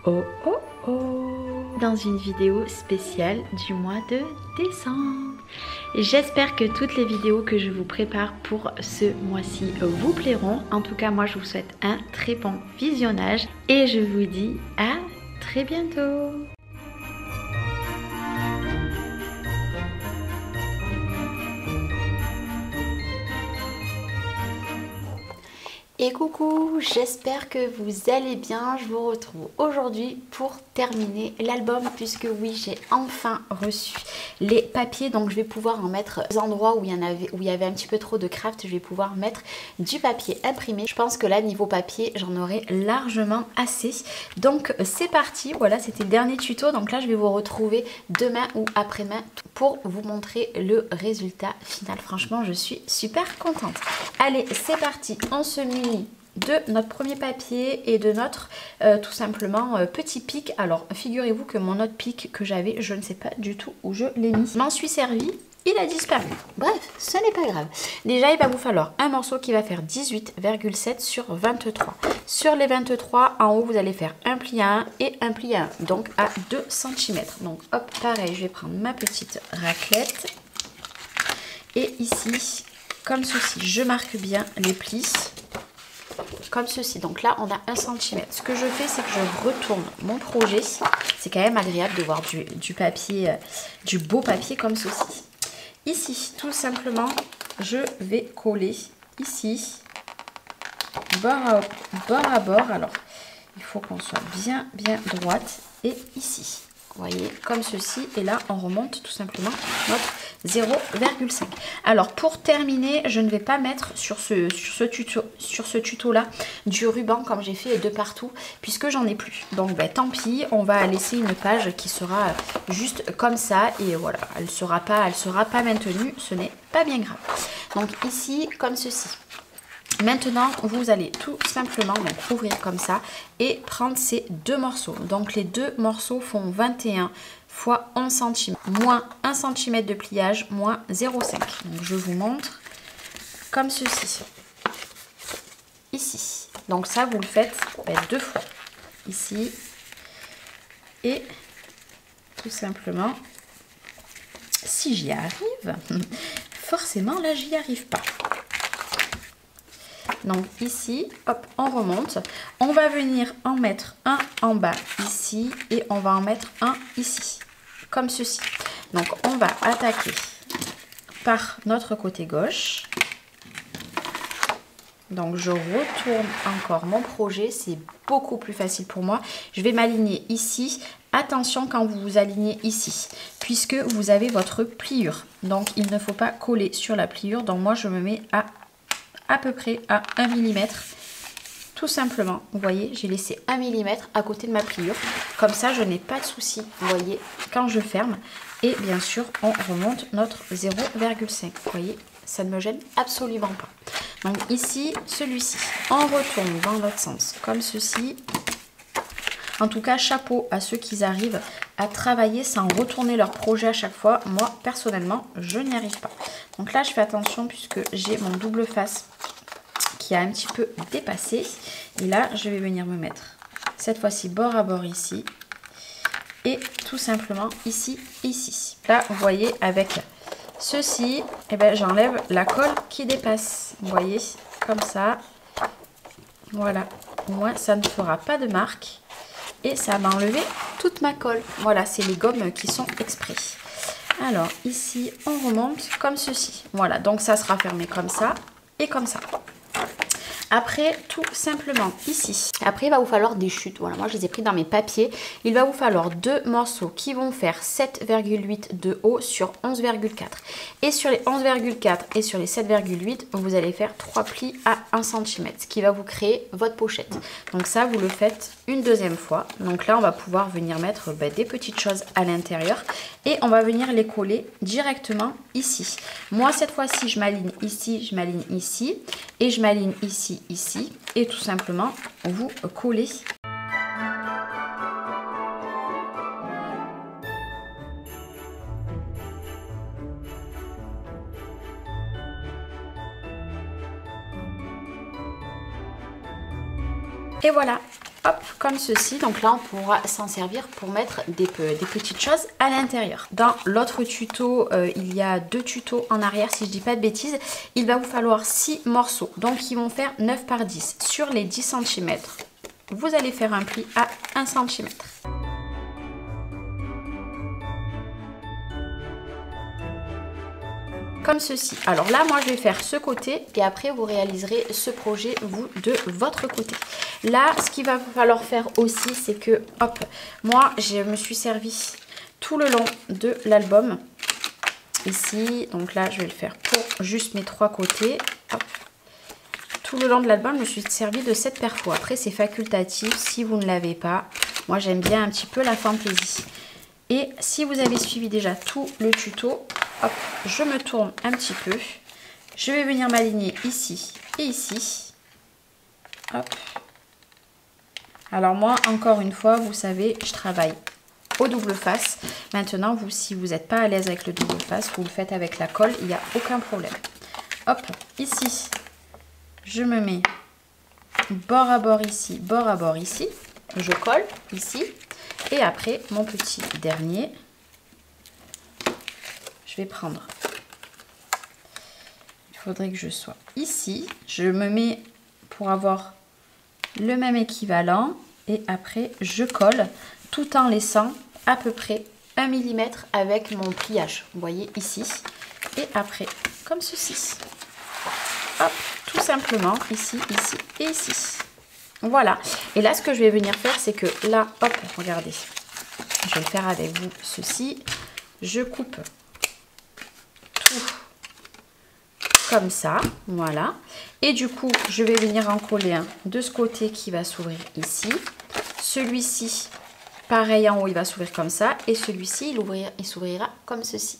Oh oh oh, dans une vidéo spéciale du mois de décembre. J'espère que toutes les vidéos que je vous prépare pour ce mois-ci vous plairont. En tout cas, moi je vous souhaite un très bon visionnage et je vous dis à très bientôt. Et coucou, j'espère que vous allez bien. Je vous retrouve aujourd'hui pour terminer l'album puisque oui, j'ai enfin reçu les papiers. Donc je vais pouvoir en mettre aux endroits où il y avait un petit peu trop de craft. Je vais pouvoir mettre du papier imprimé. Je pense que là, niveau papier, j'en aurai largement assez. Donc c'est parti. Voilà, c'était le dernier tuto. Donc là, je vais vous retrouver demain ou après-demain pour vous montrer le résultat final. Franchement, je suis super contente. Allez, c'est parti. On se munit de notre premier papier et de notre tout simplement petit pic. Alors figurez-vous que mon autre pic que j'avais, je ne sais pas du tout où je l'ai mis. Je m'en suis servi, il a disparu. Bref, ce n'est pas grave. Déjà, il va vous falloir un morceau qui va faire 18,7 sur 23. Sur les 23, en haut, vous allez faire un pli à 1 et un pli à 1, donc à 2 cm. Donc hop, pareil, je vais prendre ma petite raclette. Et ici, comme ceci, je marque bien les plis. Comme ceci, donc là on a 1 cm. Ce que je fais, c'est que je retourne mon projet. C'est quand même agréable de voir du papier, du beau papier comme ceci. Ici, tout simplement, je vais coller ici, bord à bord. Alors, il faut qu'on soit bien droite. Et ici, vous voyez, comme ceci. Et là, on remonte tout simplement notre 0,5. Alors pour terminer, je ne vais pas mettre sur ce tuto là du ruban comme j'ai fait de partout puisque j'en ai plus. Donc tant pis, on va laisser une page qui sera juste comme ça et voilà, elle sera pas maintenue, ce n'est pas bien grave. Donc ici comme ceci. Maintenant, vous allez tout simplement ouvrir comme ça et prendre ces deux morceaux. Donc les deux morceaux font 21 fois 11 cm, moins 1 cm de pliage, moins 0,5. Donc je vous montre comme ceci. Ici. Donc ça, vous le faites deux fois. Ici. Et tout simplement, si j'y arrive, forcément là, j'y arrive pas. Donc ici, hop, on remonte. On va venir en mettre un en bas ici et on va en mettre un ici, comme ceci. Donc on va attaquer par notre côté gauche. Donc je retourne encore mon projet, c'est beaucoup plus facile pour moi. Je vais m'aligner ici. Attention quand vous vous alignez ici, puisque vous avez votre pliure. Donc il ne faut pas coller sur la pliure. Donc moi je me mets à peu près à 1 mm, tout simplement. Vous voyez, j'ai laissé 1 mm à côté de ma pliure. Comme ça, je n'ai pas de souci, vous voyez, quand je ferme. Et bien sûr, on remonte notre 0,5. Vous voyez, ça ne me gêne absolument pas. Donc ici, celui-ci, on retourne dans l'autre sens, comme ceci. En tout cas, chapeau à ceux qui arrivent à travailler sans retourner leur projet à chaque fois. Moi, personnellement, je n'y arrive pas. Donc là, je fais attention puisque j'ai mon double face qui a un petit peu dépassé. Et là, je vais venir me mettre cette fois-ci bord à bord ici. Et tout simplement ici et ici. Là, vous voyez, avec ceci, eh ben, j'enlève la colle qui dépasse. Vous voyez, comme ça. Voilà. Au moins, ça ne fera pas de marque. Et ça m'a enlevé toute ma colle. Voilà, c'est les gommes qui sont exprès. Alors, ici, on remonte comme ceci. Voilà, donc ça sera fermé comme ça et comme ça. Après, tout simplement, ici. Après, il va vous falloir des chutes. Voilà, moi, je les ai pris dans mes papiers. Il va vous falloir deux morceaux qui vont faire 7,8 de haut sur 11,4. Et sur les 11,4 et sur les 7,8, vous allez faire 3 plis à 1 cm, ce qui va vous créer votre pochette. Donc ça, vous le faites une deuxième fois. Donc là, on va pouvoir venir mettre des petites choses à l'intérieur. Et on va venir les coller directement ici. Moi, cette fois-ci, je m'aligne ici, je m'aligne ici. Et je m'aligne ici, ici. Et tout simplement, vous collez. Et voilà, hop, comme ceci. Donc là, on pourra s'en servir pour mettre des petites choses à l'intérieur. Dans l'autre tuto, il y a 2 tutos en arrière, si je dis pas de bêtises. Il va vous falloir 6 morceaux. Donc, ils vont faire 9 par 10. Sur les 10 cm, vous allez faire un pli à 1 cm. Comme ceci. Alors là, moi, je vais faire ce côté et après, vous réaliserez ce projet, vous, de votre côté. Là, ce qu'il va falloir faire aussi, c'est que, hop, moi, je me suis servi tout le long de l'album. Ici, donc là, je vais le faire pour juste mes 3 côtés. Hop. Tout le long de l'album, je me suis servi de cette perfo. Après, c'est facultatif si vous ne l'avez pas. Moi, j'aime bien un petit peu la fantaisie. Et si vous avez suivi déjà tout le tuto, hop, je me tourne un petit peu. Je vais venir m'aligner ici et ici. Hop. Alors moi, encore une fois, vous savez, je travaille au double face. Maintenant, vous, si vous n'êtes pas à l'aise avec le double face, vous le faites avec la colle, il n'y a aucun problème. Hop, ici, je me mets bord à bord ici, bord à bord ici. Je colle ici. Et après, mon petit dernier, je vais prendre, il faudrait que je sois ici. Je me mets pour avoir le même équivalent. Et après, je colle tout en laissant à peu près 1 mm avec mon pliage. Vous voyez ici. Et après, comme ceci. Hop, tout simplement, ici, ici et ici. Voilà. Et là, ce que je vais venir faire, c'est que là, hop, regardez. Je vais le faire avec vous, ceci. Je coupe tout comme ça, voilà. Et du coup, je vais venir en coller un de ce côté qui va s'ouvrir ici. Celui-ci, pareil en haut, il va s'ouvrir comme ça. Et celui-ci, il s'ouvrira comme ceci.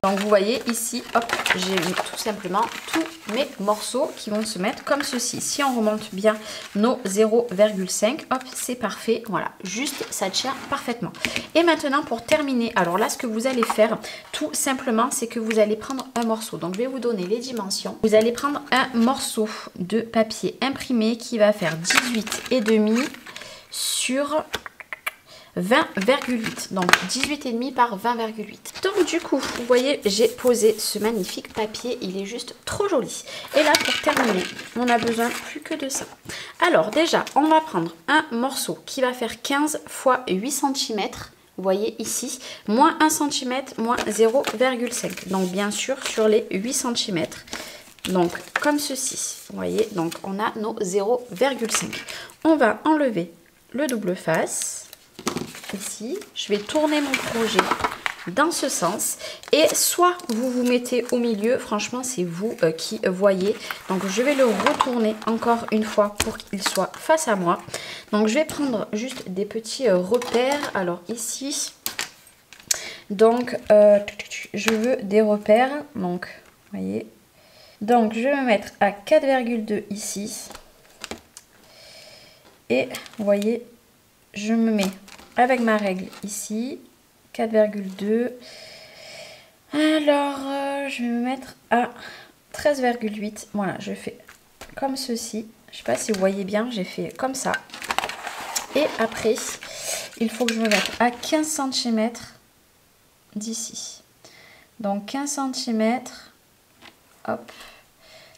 Donc vous voyez ici, hop, j'ai mis tout simplement tous mes morceaux qui vont se mettre comme ceci. Si on remonte bien nos 0,5, hop, c'est parfait. Voilà, juste ça tient parfaitement. Et maintenant pour terminer, alors là ce que vous allez faire tout simplement, c'est que vous allez prendre un morceau. Donc je vais vous donner les dimensions. Vous allez prendre un morceau de papier imprimé qui va faire 18,5 sur 20,8, donc 18,5 par 20,8. Donc du coup, vous voyez, j'ai posé ce magnifique papier, il est juste trop joli. Et là, pour terminer, on a besoin plus que de ça. Alors déjà, on va prendre un morceau qui va faire 15 x 8 cm. Vous voyez ici, moins 1 cm, moins 0,5. Donc bien sûr, sur les 8 cm. Donc comme ceci, vous voyez, donc on a nos 0,5. On va enlever le double face. Ici, je vais tourner mon projet dans ce sens et soit vous vous mettez au milieu, franchement c'est vous qui voyez. Donc je vais le retourner encore une fois pour qu'il soit face à moi. Donc je vais prendre juste des petits repères. Alors ici, donc je veux des repères, donc vous voyez, donc je vais me mettre à 4,2 ici et vous voyez, je me mets avec ma règle ici, 4,2. Alors, je vais me mettre à 13,8. Voilà, je fais comme ceci. Je ne sais pas si vous voyez bien, j'ai fait comme ça. Et après, il faut que je me mette à 15 cm d'ici. Donc 15 cm, hop,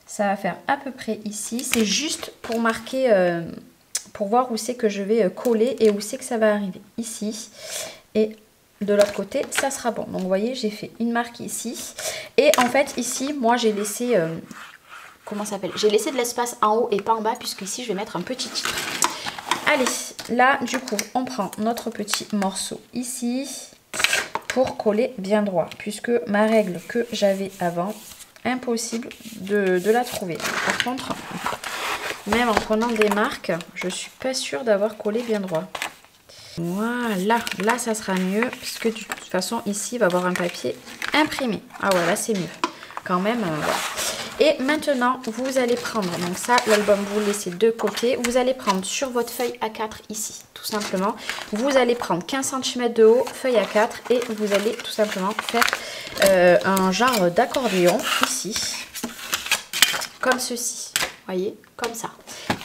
ça va faire à peu près ici. C'est juste pour marquer... pour voir où c'est que je vais coller et où c'est que ça va arriver. Ici. Et de l'autre côté, ça sera bon. Donc, vous voyez, j'ai fait une marque ici. Et en fait, ici, moi, j'ai laissé... comment ça s'appelle? J'ai laissé de l'espace en haut et pas en bas, puisque ici, je vais mettre un petit titre. Allez, là, du coup, on prend notre petit morceau ici pour coller bien droit. Puisque ma règle que j'avais avant, impossible de la trouver. Par contre... même en prenant des marques, je suis pas sûre d'avoir collé bien droit. Voilà, là ça sera mieux puisque de toute façon, ici, il va avoir un papier imprimé. Ah ouais, là, c'est mieux. Quand même, voilà. Et maintenant, vous allez prendre, donc ça, l'album, vous le laissez de côté. Vous allez prendre sur votre feuille A4 ici, tout simplement. Vous allez prendre 15 cm de haut, feuille A4, et vous allez tout simplement faire un genre d'accordéon ici, comme ceci. Voyez, comme ça.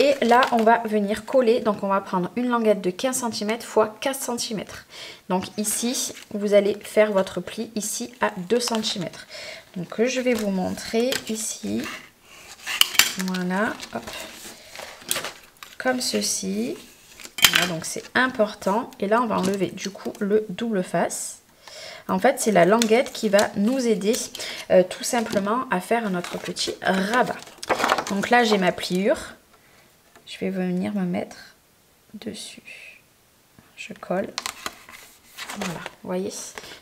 Et là, on va venir coller. Donc, on va prendre une languette de 15 cm x 4 cm. Donc, ici, vous allez faire votre pli ici à 2 cm. Donc, je vais vous montrer ici. Voilà. Hop. Comme ceci. Voilà, donc, c'est important. Et là, on va enlever du coup le double face. En fait, c'est la languette qui va nous aider tout simplement à faire notre petit rabat. Donc là, j'ai ma pliure. Je vais venir me mettre dessus. Je colle. Voilà, vous voyez.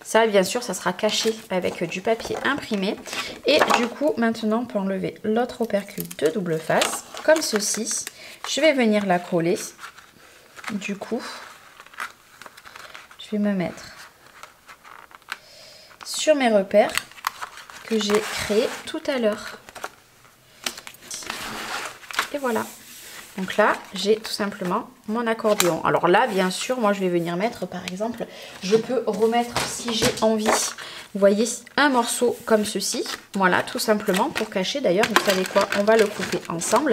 Ça, bien sûr, ça sera caché avec du papier imprimé. Et du coup, maintenant, on peut enlever l'autre opercule de double face, comme ceci. Je vais venir la coller. Du coup, je vais me mettre sur mes repères que j'ai créés tout à l'heure. Et voilà. Donc là, j'ai tout simplement mon accordéon. Alors là, bien sûr, moi, je vais venir mettre, par exemple, je peux remettre, si j'ai envie, vous voyez, un morceau comme ceci. Voilà, tout simplement, pour cacher. D'ailleurs, vous savez quoi? On va le couper ensemble.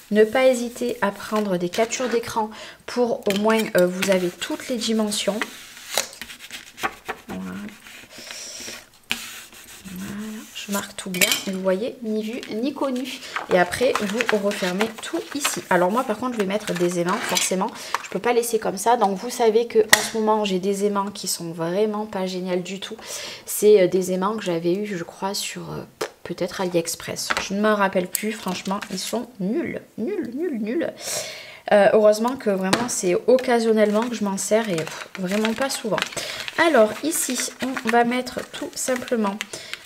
Ne pas hésiter à prendre des captures d'écran pour au moins vous avez toutes les dimensions. Voilà. Voilà. Je marque tout bien. Et vous voyez, ni vu ni connu. Et après, vous refermez tout ici. Alors moi, par contre, je vais mettre des aimants. Forcément, je ne peux pas laisser comme ça. Donc vous savez que en ce moment, j'ai des aimants qui sont vraiment pas géniaux du tout. C'est des aimants que j'avais eu, je crois, sur... peut-être AliExpress. Je ne m'en rappelle plus, franchement, ils sont nuls. Nuls. Heureusement que vraiment, c'est occasionnellement que je m'en sers et vraiment pas souvent. Alors, ici, on va mettre tout simplement,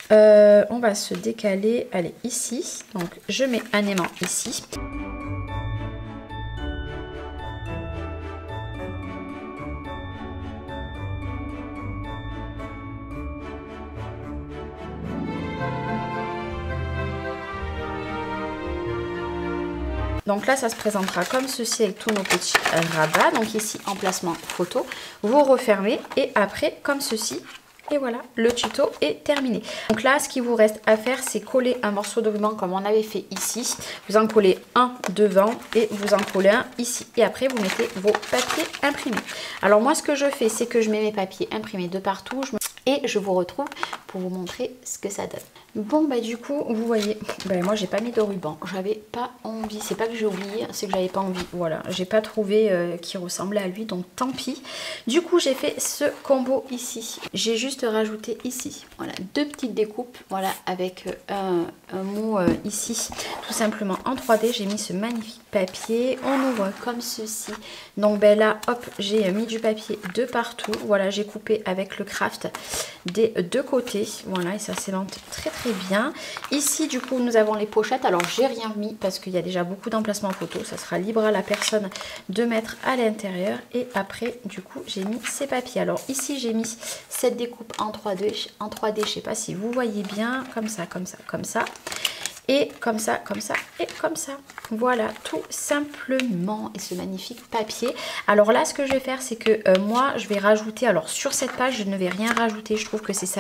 on va se décaler, allez, ici. Donc, je mets un aimant ici. Donc là, ça se présentera comme ceci avec tous nos petits rabats. Donc ici, emplacement photo. Vous refermez et après, comme ceci. Et voilà, le tuto est terminé. Donc là, ce qui vous reste à faire, c'est coller un morceau de ruban comme on avait fait ici. Vous en collez un devant et vous en collez un ici. Et après, vous mettez vos papiers imprimés. Alors moi, ce que je fais, c'est que je mets mes papiers imprimés de partout. Et je vous retrouve pour vous montrer ce que ça donne. Bon, bah du coup, vous voyez, bah, moi j'ai pas mis de ruban, j'avais pas envie, c'est pas que j'ai oublié, c'est que j'avais pas envie, voilà, j'ai pas trouvé qui ressemblait à lui, donc tant pis. Du coup, j'ai fait ce combo ici, j'ai juste rajouté ici, voilà, deux petites découpes, voilà, avec un mot ici, tout simplement en 3D, j'ai mis ce magnifique papier, on ouvre comme ceci, donc ben là, hop, j'ai mis du papier de partout, voilà, j'ai coupé avec le craft des deux côtés, voilà, et ça s'aimante très bien. Ici, du coup, nous avons les pochettes. Alors, j'ai rien mis parce qu'il y a déjà beaucoup d'emplacements photo. Ça sera libre à la personne de mettre à l'intérieur. Et après, du coup, j'ai mis ces papiers. Alors, ici, j'ai mis cette découpe en 3D. En 3D, je sais pas si vous voyez bien. Comme ça, comme ça, comme ça. Et comme ça, comme ça et comme ça. Voilà, tout simplement. Et ce magnifique papier. Alors là, ce que je vais faire, c'est que moi, je vais rajouter... Alors, sur cette page, je ne vais rien rajouter. Je trouve que c'est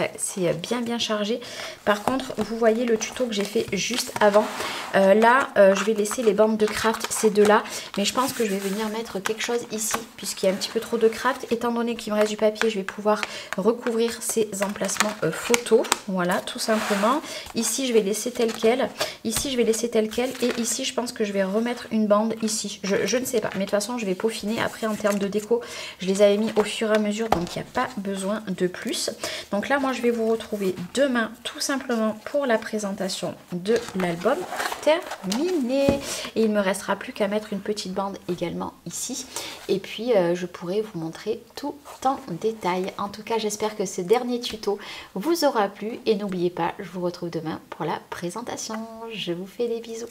bien chargé. Par contre, vous voyez le tuto que j'ai fait juste avant. Là, je vais laisser les bandes de craft, ces deux-là. Mais je pense que je vais venir mettre quelque chose ici, puisqu'il y a un petit peu trop de craft. Étant donné qu'il me reste du papier, je vais pouvoir recouvrir ces emplacements photos. Voilà, tout simplement. Ici, je vais laisser tel quel. Ici, je vais laisser tel quel. Et ici, je pense que je vais remettre une bande ici. Je ne sais pas. Mais de toute façon, je vais peaufiner. Après, en termes de déco, je les avais mis au fur et à mesure. Donc, il n'y a pas besoin de plus. Donc là, moi, je vais vous retrouver demain, tout simplement, pour la présentation de l'album. terminé. Et il me restera plus qu'à mettre une petite bande également ici. Et puis je pourrai vous montrer tout en détail. En tout cas, j'espère que ce dernier tuto vous aura plu. Et n'oubliez pas, je vous retrouve demain pour la présentation. Je vous fais des bisous.